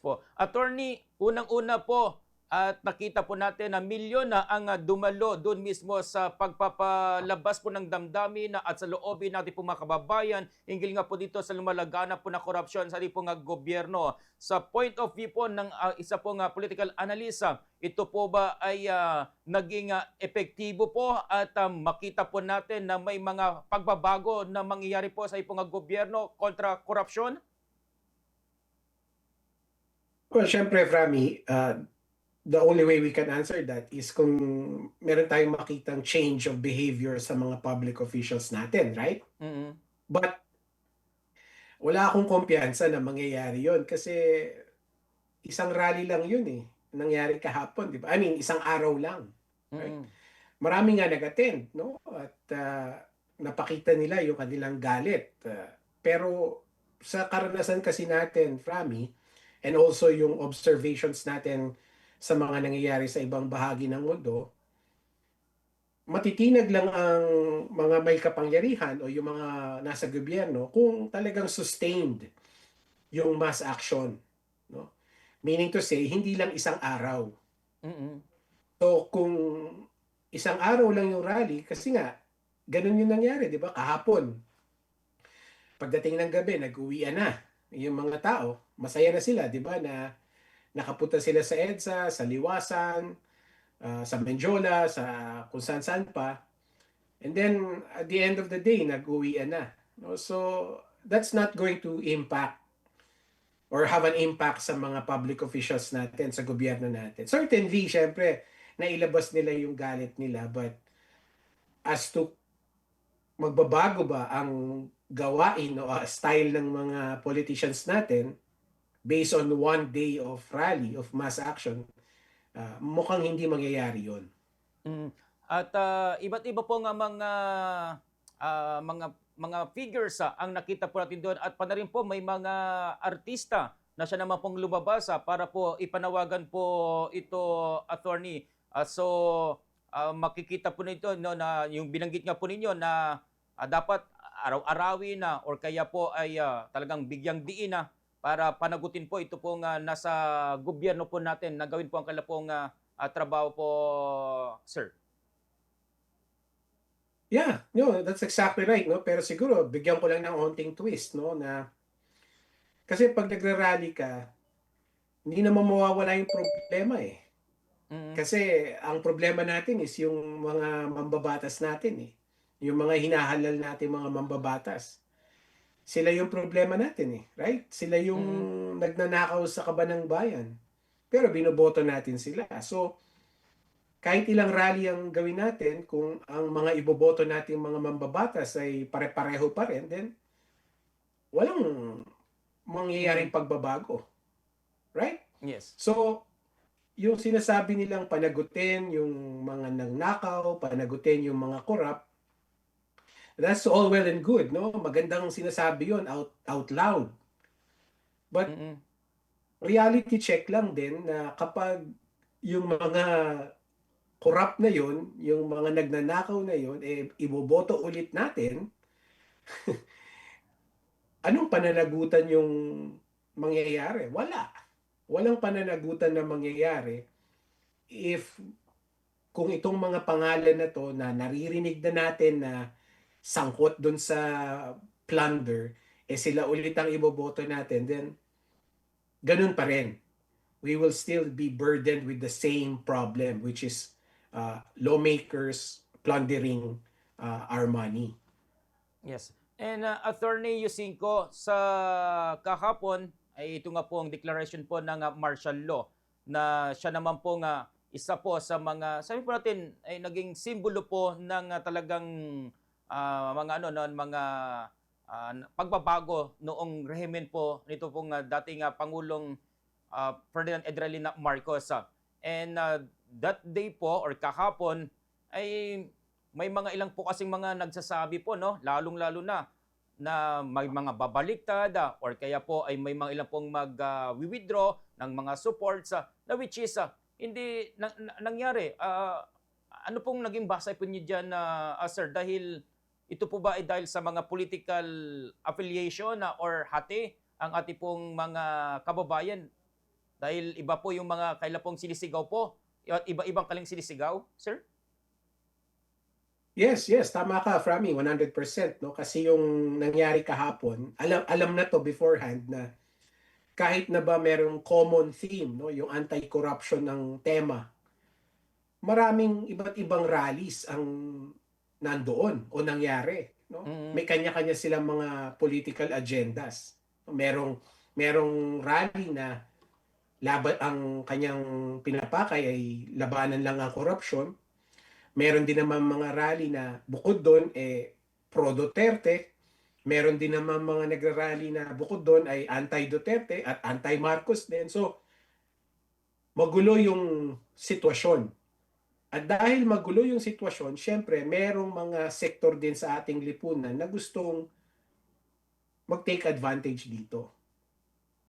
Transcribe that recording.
po. Attorney, unang-una po at nakita po natin na milyon na ang dumalo doon mismo sa pagpapalabas po ng damdamin at sa loobin natin po mga kababayan hinggil nga po dito sa lumalaganap po na korupsyon sa ating pong gobyerno. Sa point of view po ng isa pong political analyst, ito po ba ay naging epektibo po at makita po natin na may mga pagbabago na mangyayari po sa ating pong gobyerno kontra korupsyon? Well, syempre, Frami, the only way we can answer that is kung meron tayong makitang change of behavior sa mga public officials natin, right? Mm-hmm. But wala akong kumpiyansa na mangyayari yon kasi isang rally lang yun eh. Nangyari kahapon, di ba? I mean, isang araw lang. Right? Mm-hmm. Marami nga nag-attend, no? At napakita nila yung kanilang galit. Pero sa karanasan kasi natin, Frami, and also yung observations natin sa mga nangyayari sa ibang bahagi ng mundo, matitinag lang ang mga may kapangyarihan o yung mga nasa gobyerno kung talagang sustained yung mass action. No? Meaning to say, hindi lang isang araw. Mm-hmm. So kung isang araw lang yung rally, kasi nga, ganun yung nangyari, di ba? Kahapon, pagdating ng gabi, nag-uwian na yung mga tao. Masaya na sila, di ba? Na nakapunta sila sa EDSA, sa Liwasan, sa Menjola, sa kung saan-saan pa. And then, at the end of the day, nag-uwian na. No? So, that's not going to impact or have an impact sa mga public officials natin, sa gobyerno natin. Certainly, syempre, nailabas nila yung galit nila, but as to magbabago ba ang gawain o style ng mga politicians natin based on one day of rally, of mass action, mukhang hindi mangyayari yon. Mm. At iba't iba po nga mga figures ang nakita po natin doon at pa na rin po may mga artista na siya naman pong lumabas para po ipanawagan po ito, attorney. Makikita po nito no, na yung binanggit nga po ninyo na dapat araw-arawin na or kaya po ay talagang bigyang diin na para panagutin po ito pong nasa gobyerno po natin na gawin po ang kala pong trabaho po, sir. Yeah, no, that's exactly right, no? Pero siguro bigyan ko lang ng onting twist, no, na kasi pag nagra-rally ka, hindi naman mawawala yung problema eh. Mm-hmm. Kasi ang problema natin is yung mga mambabatas natin eh. Yung mga hinahalal natin mga mambabatas. Sila yung problema natin eh, right? Sila yung nagnanakaw sa kaban ng bayan. Pero binoboto natin sila. So, kahit ilang rally ang gawin natin, kung ang mga iboboto natin mga mambabatas ay pare-pareho pa rin, then walang mangyayaring pagbabago. Right? Yes. So, yung sinasabi nilang panagutin yung mga nagnakaw, panagutin yung mga corrupt, that's all well and good, no? Magandang sinasabi yon out loud. But reality check lang din na kapag yung mga corrupt na yon, yung mga nagnanakaw na yon, iboboto ulit natin, anong pananagutan yung mangyayari? Wala. Walang pananagutan na mangyayari if kung itong mga pangalan na to na naririnig na natin na sangkot dun sa plunder, sila ulit ang iboboto natin, then ganun pa rin. We will still be burdened with the same problem, which is lawmakers plundering our money. Yes. And Attorney Yusinko, sa kahapon, ay ito nga po ang declaration po ng martial law na siya naman po nga isa po sa mga, sabi po natin, ay naging simbolo po ng talagang mga pagbabago noong rehimen po nito pong dating Pangulong Ferdinand Edralina Marcos. And that day po or kahapon ay may mga ilang po kasing mga nagsasabi po, no, lalong-lalo na may mga babaliktad or kaya po ay may mga ilang pong mag-withdraw ng mga supports na which is hindi nangyari. Ano pong naging basa po niyo dyan, sir? Dahil ito po ba ay dahil sa mga political affiliation or hati ang ating pong mga kababayan Dahil iba po yung mga kaila pong sinisigaw po at iba-ibang kaling sinisigaw, sir? Yes, yes, tama ka, Frami, 100%, no? Kasi yung nangyari kahapon, alam na to beforehand na kahit na ba merong common theme, no, yung anti-corruption ng tema, maraming iba't ibang rallies ang nandoon o nangyari, no? Mm, May kanya-kanya silang mga political agendas. Merong rally na laban ang kanyang pinapakay ay labanan lang ang korupsyon. Meron din naman mga rally na bukod doon pro Duterte. Meron din naman mga nagrarally na bukod doon ay anti-Duterte at anti-Marcos din. So, magulo yung sitwasyon. At dahil magulo yung sitwasyon, syempre, merong mga sektor din sa ating lipunan na gustong mag-take advantage dito.